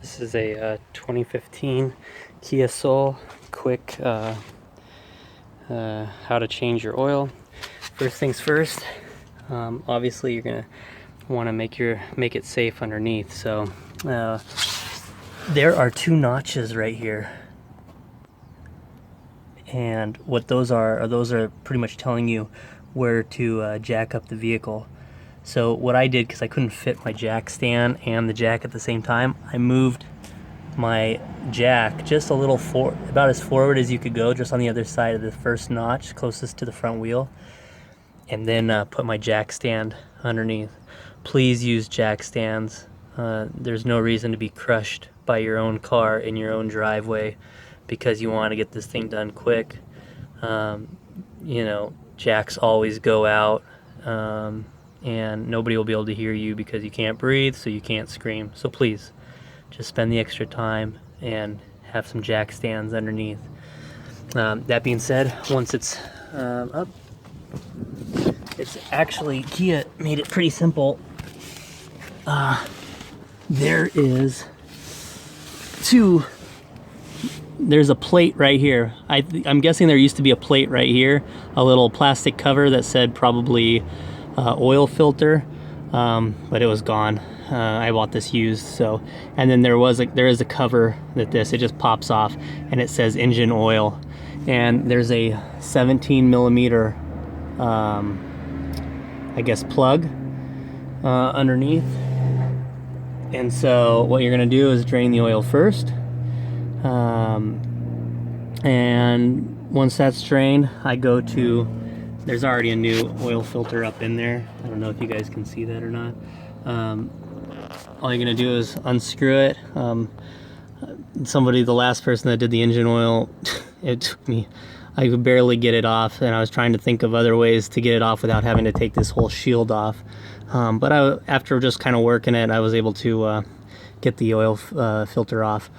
This is a 2015 Kia Soul. Quick how to change your oil. First things first, obviously you're gonna want to make it safe underneath. So there are two notches right here, and what those are pretty much telling you where to jack up the vehicle. So what I did, because I couldn't fit my jack stand and the jack at the same time, I moved my jack just a little about as forward as you could go, just on the other side of the first notch closest to the front wheel, and then put my jack stand underneath. Please use jack stands. There's no reason to be crushed by your own car in your own driveway because you want to get this thing done quick. You know, jacks always go out, and nobody will be able to hear you because you can't breathe, so you can't scream. So please, just spend the extra time and have some jack stands underneath. That being said, once it's up, it's actually, Kia made it pretty simple. There's a plate right here. I'm guessing there used to be a plate right here, a little plastic cover that said probably oil filter, but it was gone. I bought this used. So, and then there is a cover that it just pops off and it says engine oil, and there's a 17 millimeter I guess plug underneath. And so what you're gonna do is drain the oil first, and once that's drained, I go to, there's already a new oil filter up in there. I don't know if you guys can see that or not. All you're gonna do is unscrew it. The last person that did the engine oil, it took me, I could barely get it off, and I was trying to think of other ways to get it off without having to take this whole shield off. But after just kind of working it, I was able to get the oil filter off.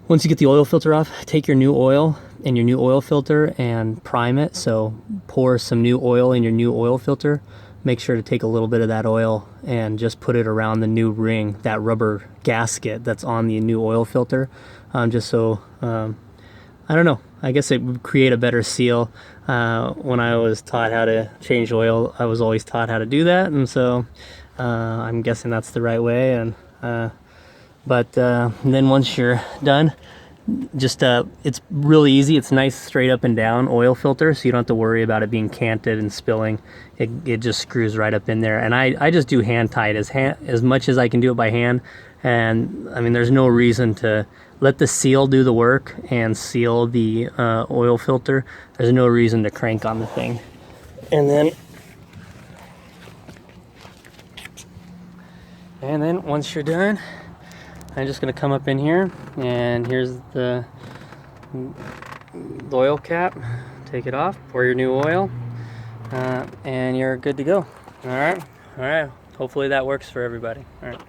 Once you get the oil filter off, take your new oil and your new oil filter and prime it. So pour some new oil in your new oil filter. Make sure to take a little bit of that oil and just put it around the new ring, that rubber gasket that's on the new oil filter, just so, I don't know, I guess it would create a better seal. When I was taught how to change oil, I was always taught how to do that, and so I'm guessing that's the right way. And then once you're done, just it's really easy. It's nice straight up and down oil filter, so you don't have to worry about it being canted and spilling. It just screws right up in there, and I just do hand tight as much as I can do it by hand. And I mean, there's no reason to let the seal do the work and seal the oil filter. There's no reason to crank on the thing. And then once you're done, I'm just gonna come up in here, and here's the oil cap. Take it off, pour your new oil, and you're good to go. All right. Hopefully that works for everybody. All right.